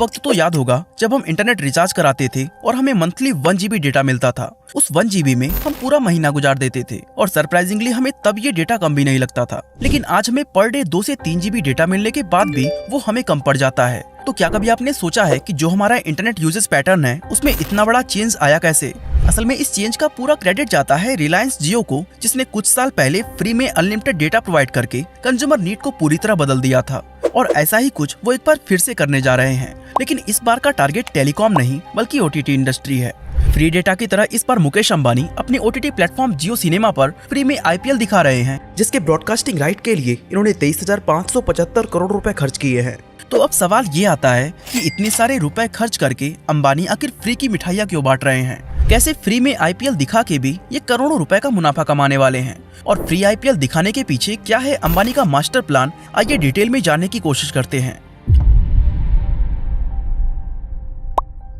वक्त तो याद होगा जब हम इंटरनेट रिचार्ज कराते थे और हमें मंथली 1 GB डेटा मिलता था। उस 1 GB में हम पूरा महीना गुजार देते थे और सरप्राइजिंगली हमें तब ये डेटा कम भी नहीं लगता था। लेकिन आज हमें पर डे 2 से 3 GB डेटा मिलने के बाद भी वो हमें कम पड़ जाता है। तो क्या कभी आपने सोचा है कि जो हमारा इंटरनेट यूजेस पैटर्न है उसमें इतना बड़ा चेंज आया कैसे? असल में इस चेंज का पूरा क्रेडिट जाता है रिलायंस जियो को, जिसने कुछ साल पहले फ्री में अनलिमिटेड डेटा प्रोवाइड करके कंज्यूमर नीड को पूरी तरह बदल दिया था। और ऐसा ही कुछ वो एक बार फिर से करने जा रहे हैं, लेकिन इस बार का टारगेट टेलीकॉम नहीं बल्कि OTT इंडस्ट्री है। फ्री डेटा की तरह इस बार मुकेश अंबानी अपने OTT प्लेटफॉर्म जियो सिनेमा पर फ्री में IPL दिखा रहे हैं, जिसके ब्रॉडकास्टिंग राइट के लिए इन्होंने 23,575 करोड़ रुपए खर्च किए हैं। तो अब सवाल ये आता है कि इतने सारे रुपए खर्च करके अंबानी आखिर फ्री की मिठाइयाँ क्यों बांट रहे हैं? कैसे फ्री में IPL दिखा के भी ये करोड़ों रुपए का मुनाफा कमाने वाले हैं? और फ्री IPL दिखाने के पीछे क्या है अंबानी का मास्टर प्लान? आइए डिटेल में जानने की कोशिश करते हैं।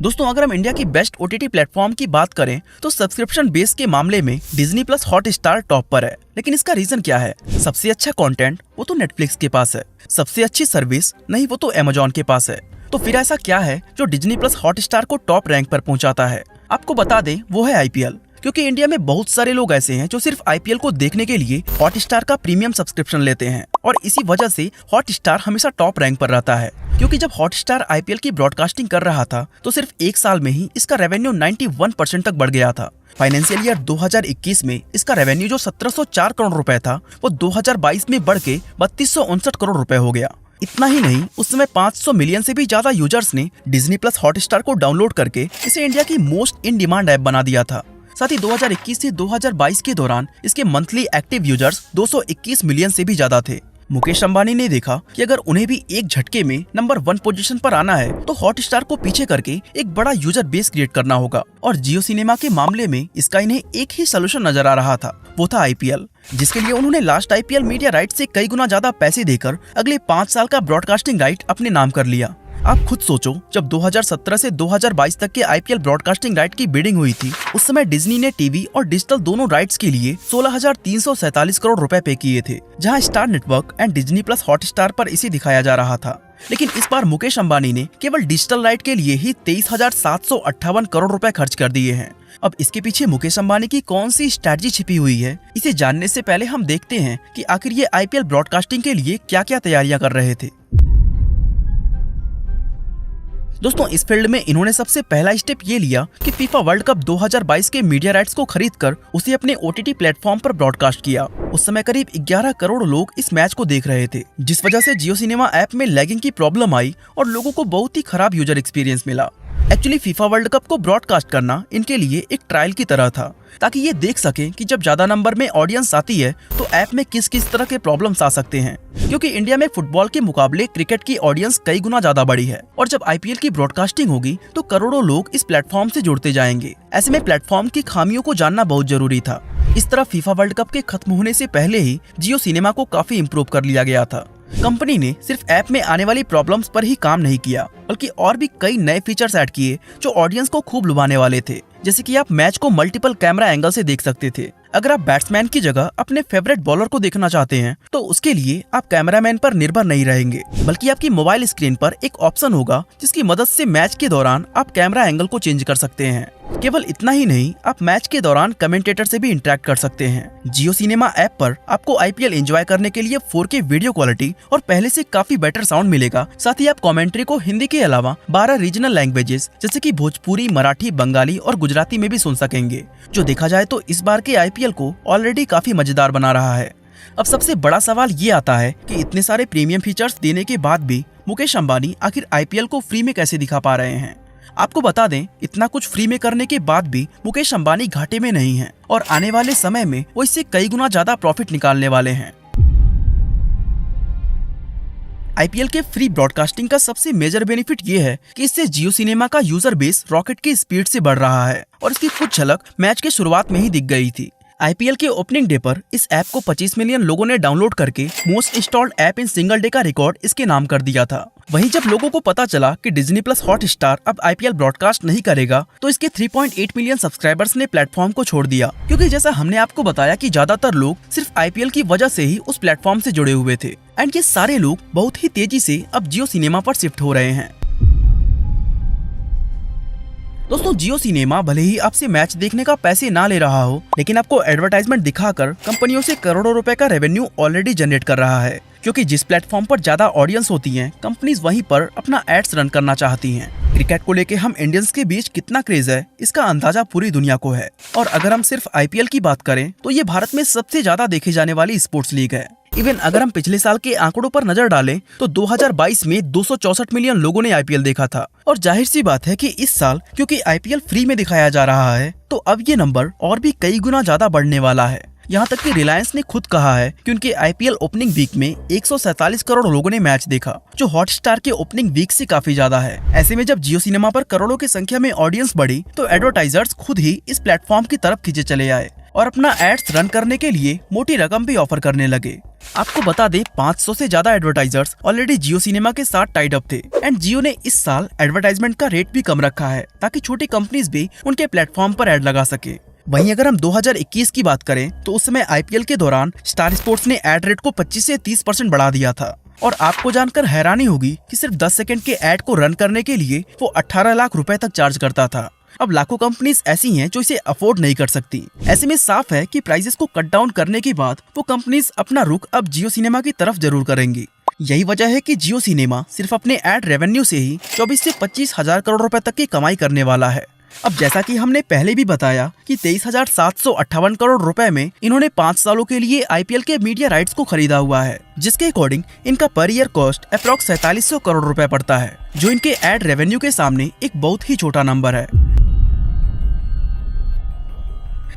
दोस्तों, अगर हम इंडिया की बेस्ट OTT प्लेटफॉर्म की बात करें तो सब्सक्रिप्शन बेस के मामले में डिज्नी प्लस हॉटस्टार टॉप पर है। लेकिन इसका रीजन क्या है? सबसे अच्छा कंटेंट वो तो नेटफ्लिक्स के पास है, सबसे अच्छी सर्विस नहीं वो तो अमेजॉन के पास है। तो फिर ऐसा क्या है जो डिज्नी प्लस हॉटस्टार को टॉप रैंक पर पहुंचाता है? आपको बता दें, वो है IPL। क्योंकि इंडिया में बहुत सारे लोग ऐसे हैं जो सिर्फ IPL को देखने के लिए हॉटस्टार का प्रीमियम सब्सक्रिप्शन लेते हैं और इसी वजह से हॉटस्टार हमेशा टॉप रैंक पर रहता है। क्योंकि जब हॉटस्टार IPL की ब्रॉडकास्टिंग कर रहा था तो सिर्फ 1 साल में ही इसका रेवेन्यू 91% तक बढ़ गया था। फाइनेंशियल ईयर 2021 में इसका रेवेन्यू जो 1704 करोड़ रुपए था वो 2022 में बढ़ के 3259 करोड़ रुपए हो गया। इतना ही नहीं, उस समय 500 मिलियन से भी ज्यादा यूजर्स ने डिज्नी प्लस हॉटस्टार को डाउनलोड करके इसे इंडिया की मोस्ट इन डिमांड ऐप बना दिया था। साथ ही 2021 से 2022 के दौरान इसके मंथली एक्टिव यूजर्स 221 मिलियन से भी ज्यादा थे। मुकेश अंबानी ने देखा कि अगर उन्हें भी एक झटके में नंबर 1 पोजीशन पर आना है तो हॉटस्टार को पीछे करके एक बड़ा यूजर बेस क्रिएट करना होगा। और जियो सिनेमा के मामले में इसका इन्हें एक ही सोल्यूशन नजर आ रहा था, वो था IPL, जिसके लिए उन्होंने लास्ट IPL मीडिया राइट से कई गुना ज्यादा पैसे देकर अगले 5 साल का ब्रॉडकास्टिंग राइट अपने नाम कर लिया। आप खुद सोचो, जब 2017 से 2022 तक के IPL ब्रॉडकास्टिंग राइट की बिडिंग हुई थी, उस समय डिज्नी ने टीवी और डिजिटल दोनों राइट्स के लिए 16,347 करोड़ रुपए पे किए थे, जहां star network and Disney plus Hotstar पर इसे दिखाया जा रहा था। लेकिन इस बार मुकेश अंबानी ने केवल डिजिटल राइट के लिए ही 23,758 करोड़ रुपए खर्च कर दिए हैं। अब इसके पीछे मुकेश अंबानी की कौन सी स्ट्रैटेजी छिपी हुई है, इसे जानने से पहले हम देखते हैं कि आखिर ये IPL ब्रॉडकास्टिंग के लिए क्या क्या तैयारियां कर रहे थे। दोस्तों, इस फील्ड में इन्होंने सबसे पहला स्टेप ये लिया कि फीफा वर्ल्ड कप 2022 के मीडिया राइट्स को खरीदकर उसे अपने OTT प्लेटफॉर्म पर ब्रॉडकास्ट किया। उस समय करीब 11 करोड़ लोग इस मैच को देख रहे थे, जिस वजह से जियो सिनेमा ऐप में लैगिंग की प्रॉब्लम आई और लोगों को बहुत ही खराब यूजर एक्सपीरियंस मिला। एक्चुअली फीफा वर्ल्ड कप को ब्रॉडकास्ट करना इनके लिए एक ट्रायल की तरह था, ताकि ये देख सकें कि जब ज्यादा नंबर में ऑडियंस आती है तो ऐप में किस किस तरह के प्रॉब्लम्स आ सकते हैं। क्योंकि इंडिया में फुटबॉल के मुकाबले क्रिकेट की ऑडियंस कई गुना ज्यादा बड़ी है और जब IPL की ब्रॉडकास्टिंग होगी तो करोड़ों लोग इस प्लेटफॉर्म से जुड़ते जाएंगे। ऐसे में प्लेटफॉर्म की खामियों को जानना बहुत जरूरी था। इस तरह फीफा वर्ल्ड कप के खत्म होने से पहले ही जियो सिनेमा को काफी इम्प्रूव कर लिया गया था। कंपनी ने सिर्फ ऐप में आने वाली प्रॉब्लम्स पर ही काम नहीं किया, बल्कि और भी कई नए फीचर्स ऐड किए जो ऑडियंस को खूब लुभाने वाले थे। जैसे कि आप मैच को मल्टीपल कैमरा एंगल से देख सकते थे। अगर आप बैट्समैन की जगह अपने फेवरेट बॉलर को देखना चाहते हैं तो उसके लिए आप कैमरामैन पर निर्भर नहीं रहेंगे, बल्कि आपकी मोबाइल स्क्रीन पर एक ऑप्शन होगा जिसकी मदद से मैच के दौरान आप कैमरा एंगल को चेंज कर सकते हैं। केवल इतना ही नहीं, आप मैच के दौरान कमेंटेटर से भी इंटरेक्ट कर सकते हैं। जियो सिनेमा ऐप पर आपको IPL एंजॉय करने के लिए 4K वीडियो क्वालिटी और पहले से काफी बेटर साउंड मिलेगा। साथ ही आप कमेंट्री को हिंदी के अलावा 12 रीजनल लैंग्वेजेस जैसे कि भोजपुरी, मराठी, बंगाली और गुजराती में भी सुन सकेंगे, जो देखा जाए तो इस बार के IPL को ऑलरेडी काफी मजेदार बना रहा है। अब सबसे बड़ा सवाल ये आता है कि इतने सारे प्रीमियम फीचर्स देने के बाद भी मुकेश अंबानी आखिर IPL को फ्री में कैसे दिखा पा रहे हैं। आपको बता दें, इतना कुछ फ्री में करने के बाद भी मुकेश अंबानी घाटे में नहीं हैं और आने वाले समय में वो इससे कई गुना ज्यादा प्रॉफिट निकालने वाले हैं। IPL के फ्री ब्रॉडकास्टिंग का सबसे मेजर बेनिफिट ये है कि इससे जियो सिनेमा का यूजर बेस रॉकेट की स्पीड से बढ़ रहा है और इसकी कुछ झलक मैच के शुरुआत में ही दिख गई थी। IPL के ओपनिंग डे पर इस ऐप को 25 मिलियन लोगों ने डाउनलोड करके most installed app in single day का रिकॉर्ड इसके नाम कर दिया था। वहीं जब लोगों को पता चला कि डिज्नी प्लस हॉटस्टार अब IPL ब्रॉडकास्ट नहीं करेगा तो इसके 3.8 मिलियन सब्सक्राइबर्स ने प्लेटफॉर्म को छोड़ दिया, क्योंकि जैसा हमने आपको बताया कि ज्यादातर लोग सिर्फ IPL की वजह से ही उस प्लेटफॉर्म से जुड़े हुए थे एंड ये सारे लोग बहुत ही तेजी से अब जियो सिनेमा पर शिफ्ट हो रहे हैं। दोस्तों जियो सिनेमा भले ही आपसे मैच देखने का पैसे ना ले रहा हो, लेकिन आपको एडवर्टाइजमेंट दिखाकर कंपनियों से करोड़ों रुपए का रेवेन्यू ऑलरेडी जनरेट कर रहा है, क्योंकि जिस प्लेटफॉर्म पर ज्यादा ऑडियंस होती है, कंपनीज वहीं पर अपना एड्स रन करना चाहती हैं। क्रिकेट को लेके हम इंडियंस के बीच कितना क्रेज है, इसका अंदाजा पूरी दुनिया को है। और अगर हम सिर्फ आईपीएल की बात करें तो ये भारत में सबसे ज्यादा देखी जाने वाली स्पोर्ट्स लीग है। इवन अगर हम पिछले साल के आंकड़ों पर नजर डालें तो 2022 में 264 मिलियन लोगों ने आईपीएल देखा था। और जाहिर सी बात है कि इस साल क्योंकि आईपीएल फ्री में दिखाया जा रहा है, तो अब ये नंबर और भी कई गुना ज्यादा बढ़ने वाला है। यहाँ तक कि रिलायंस ने खुद कहा है कि उनके आईपीएल ओपनिंग वीक में 147 करोड़ लोगों ने मैच देखा, जो हॉटस्टार के ओपनिंग वीक से काफी ज्यादा है। ऐसे में जब जियो सिनेमा पर करोड़ों की संख्या में ऑडियंस बढ़ी, तो एडवर्टाइजर्स खुद ही इस प्लेटफॉर्म की तरफ खींचे चले आए और अपना एड्स रन करने के लिए मोटी रकम भी ऑफर करने लगे। आपको बता दे 500 से ज्यादा एडवर्टाइजर्स ऑलरेडी जियो सिनेमा के साथ टाइड अप थे। एंड जियो ने इस साल एडवर्टाइजमेंट का रेट भी कम रखा है, ताकि छोटी कंपनीज भी उनके प्लेटफॉर्म पर एड लगा सके। वहीं अगर हम 2021 की बात करें तो उस समय आईपीएल के दौरान स्टार स्पोर्ट्स ने एड रेट को 25 से 30% बढ़ा दिया था। और आपको जानकर हैरानी होगी कि सिर्फ 10 सेकंड के एड को रन करने के लिए वो 18 लाख रुपए तक चार्ज करता था। अब लाखों कंपनीज ऐसी हैं जो इसे अफोर्ड नहीं कर सकती। ऐसे में साफ है कि प्राइसेस को कट डाउन करने के बाद वो कंपनीज अपना रुख अब जियो सिनेमा की तरफ जरूर करेंगी। यही वजह है कि जियो सिनेमा सिर्फ अपने एड रेवेन्यू से ही 24 से 25 हजार करोड़ रुपए तक की कमाई करने वाला है। अब जैसा कि हमने पहले भी बताया कि 23,758 करोड़ रुपए में इन्होंने 5 सालों के लिए आईपीएल के मीडिया राइट्स को खरीदा हुआ है, जिसके अकॉर्डिंग इनका per year cost approx 4700 crore रुपए पड़ता है, जो इनके एड रेवेन्यू के सामने एक बहुत ही छोटा नंबर है।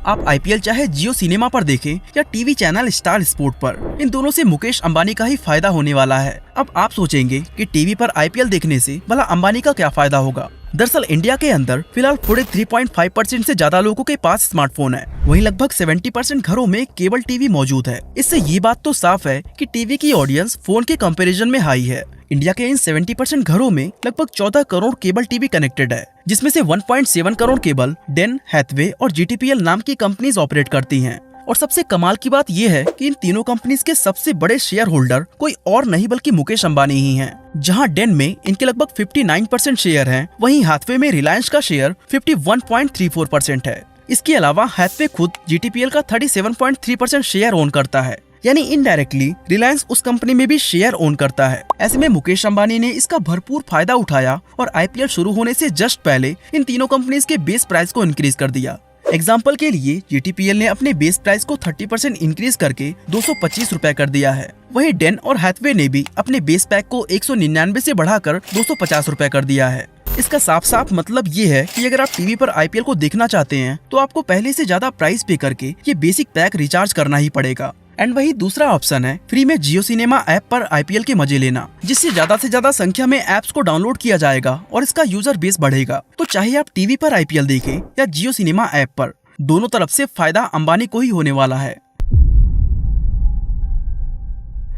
आप आईपीएल चाहे जियो सिनेमा पर देखें या टीवी चैनल स्टार स्पोर्ट पर, इन दोनों से मुकेश अंबानी का ही फायदा होने वाला है। अब आप सोचेंगे कि टीवी पर आईपीएल देखने से भला अंबानी का क्या फायदा होगा। दरअसल इंडिया के अंदर फिलहाल 43.5% से ज्यादा लोगों के पास स्मार्टफोन है। वहीं लगभग 70% घरों में केबल टीवी मौजूद है। इससे ये बात तो साफ है कि टीवी की ऑडियंस फोन के कंपैरिजन में हाई है। इंडिया के इन 70% घरों में लगभग 14 करोड़ केबल टीवी कनेक्टेड है, जिसमें से 1.7 करोड़ केबल डेन, हैथवे और जीटीपीएल नाम की कंपनीज ऑपरेट करती हैं। और सबसे कमाल की बात यह है कि इन तीनों कंपनीज के सबसे बड़े शेयर होल्डर कोई और नहीं बल्कि मुकेश अंबानी ही हैं। जहां डेन में इनके लगभग 59% शेयर हैं, वहीं हैथवे में रिलायंस का शेयर 51.34% है। इसके अलावा हैथवे खुद जीटीपीएल का 37.3% शेयर ओन करता है, यानी इनडायरेक्टली रिलायंस उस कंपनी में भी शेयर ओन करता है। ऐसे में मुकेश अंबानी ने इसका भरपूर फायदा उठाया और आईपीएल शुरू होने से जस्ट पहले इन तीनों कंपनीज के बेस प्राइस को इंक्रीज कर दिया। एग्जाम्पल के लिए जीटीपीएल ने अपने बेस प्राइस को 30% इंक्रीज करके 225 रुपए कर दिया है। वहीं डेन और हैथवे ने भी अपने बेस पैक को 199 से बढ़ाकर 250 रुपए कर दिया है। इसका साफ साफ मतलब ये है कि अगर आप टीवी पर आईपीएल को देखना चाहते हैं तो आपको पहले से ज्यादा प्राइस पे करके ये बेसिक पैक रिचार्ज करना ही पड़ेगा। एंड वही दूसरा ऑप्शन है फ्री में जियो सिनेमा ऐप पर आईपीएल के मजे लेना, जिससे ज्यादा से ज्यादा संख्या में ऐप्स को डाउनलोड किया जाएगा और इसका यूजर बेस बढ़ेगा। तो चाहे आप टीवी पर आईपीएल देखें या जियो सिनेमा ऐप पर, दोनों तरफ से फायदा अंबानी को ही होने वाला है।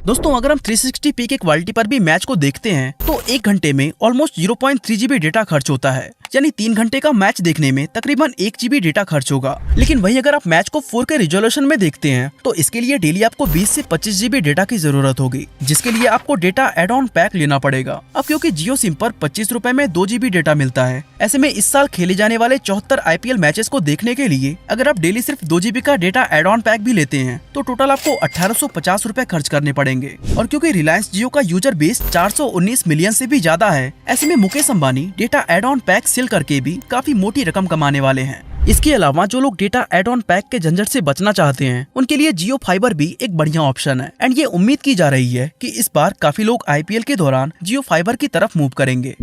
दोस्तों अगर हम 360p के क्वालिटी पर भी मैच को देखते हैं तो 1 घंटे में ऑलमोस्ट 0.3 GB डेटा खर्च होता है, यानी 3 घंटे का मैच देखने में तकरीबन 1 GB डेटा खर्च होगा। लेकिन वहीं अगर आप मैच को 4K रिजोल्यूशन में देखते हैं तो इसके लिए डेली आपको 20 से 25 GB डेटा की जरूरत होगी, जिसके लिए आपको डेटा एड ऑन पैक लेना पड़ेगा। अब क्योंकि जियो सिम पर 25 रुपए में 2 GB डेटा मिलता है, ऐसे में इस साल खेले जाने वाले 74 आईपीएल मैचेस को देखने के लिए अगर आप डेली सिर्फ 2 GB का डेटा एड ऑन पैक भी लेते हैं तो टोटल आपको 1850 रुपए खर्च करने पड़ेंगे। और क्योंकि रिलायंस जियो का यूजर बेस 419 मिलियन से भी ज्यादा है, ऐसे में Mukesh Ambani data add on pack sell करके भी काफी मोटी रकम कमाने वाले हैं। इसके अलावा जो लोग डेटा एड ऑन पैक के झंझट से बचना चाहते हैं उनके लिए जियो फाइबर भी एक बढ़िया ऑप्शन है। एंड ये उम्मीद की जा रही है कि इस बार काफी लोग आईपीएल के दौरान जियो फाइबर की तरफ मूव करेंगे।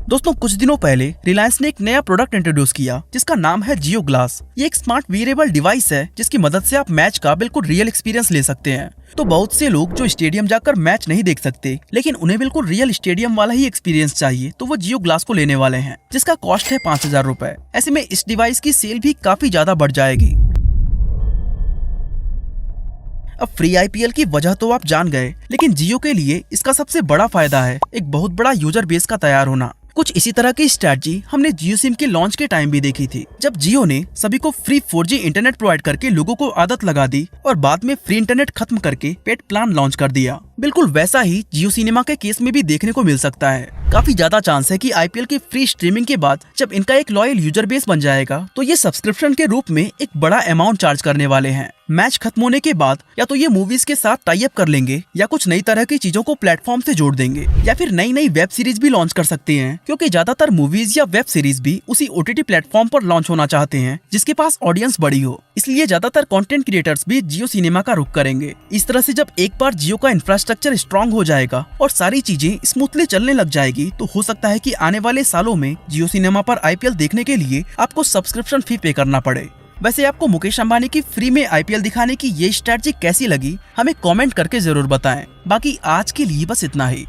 दोस्तों कुछ दिनों पहले रिलायंस ने एक नया प्रोडक्ट इंट्रोड्यूस किया जिसका नाम है जियो ग्लास। ये एक स्मार्ट वेयरेबल डिवाइस है जिसकी मदद से आप मैच का बिल्कुल रियल एक्सपीरियंस ले सकते हैं। तो बहुत से लोग जो स्टेडियम जाकर मैच नहीं देख सकते लेकिन उन्हें बिल्कुल रियल स्टेडियम वाला ही एक्सपीरियंस चाहिए, तो वो जियो ग्लास को लेने वाले हैं, जिसका कॉस्ट है 5000 रुपए। ऐसे में इस डिवाइस की सेल भी काफी ज्यादा बढ़ जाएगी। अब फ्री आईपीएल की वजह तो आप जान गए, लेकिन जियो के लिए इसका सबसे बड़ा फायदा है एक बहुत बड़ा यूजर बेस का तैयार होना। कुछ इसी तरह की स्ट्रैटेजी हमने जियो सिम के लॉन्च के टाइम भी देखी थी, जब जियो ने सभी को फ्री 4G इंटरनेट प्रोवाइड करके लोगों को आदत लगा दी और बाद में फ्री इंटरनेट खत्म करके पेड प्लान लॉन्च कर दिया। बिल्कुल वैसा ही जियो सिनेमा के केस में भी देखने को मिल सकता है। काफी ज्यादा चांस है कि आईपीएल की फ्री स्ट्रीमिंग के बाद जब इनका एक लॉयल यूजर बेस बन जाएगा तो ये सब्सक्रिप्शन के रूप में एक बड़ा अमाउंट चार्ज करने वाले हैं। मैच खत्म होने के बाद या तो ये मूवीज के साथ टाई अप कर लेंगे या कुछ नई तरह की चीजों को प्लेटफॉर्म से जोड़ देंगे या फिर नई नई वेब सीरीज भी लॉन्च कर सकते हैं, क्योंकि ज्यादातर मूवीज या वेब सीरीज भी उसी ओटीटी प्लेटफॉर्म पर लॉन्च होना चाहते हैं जिसके पास ऑडियंस बड़ी हो। इसलिए ज्यादातर कंटेंट क्रिएटर्स भी जियो सिनेमा का रुख करेंगे। इस तरह से जब एक बार जियो का इंफ्रास्ट्रक्चर स्ट्रांग हो जाएगा और सारी चीजें स्मूथली चलने लग जाएगी तो हो सकता है कि आने वाले सालों में जियो सिनेमा पर आईपीएल देखने के लिए आपको सब्सक्रिप्शन फी पे करना पड़े। वैसे आपको मुकेश अंबानी की फ्री में आईपीएल दिखाने की ये स्ट्रेटजी कैसी लगी, हमें कमेंट करके जरूर बताएं। बाकी आज के लिए बस इतना ही।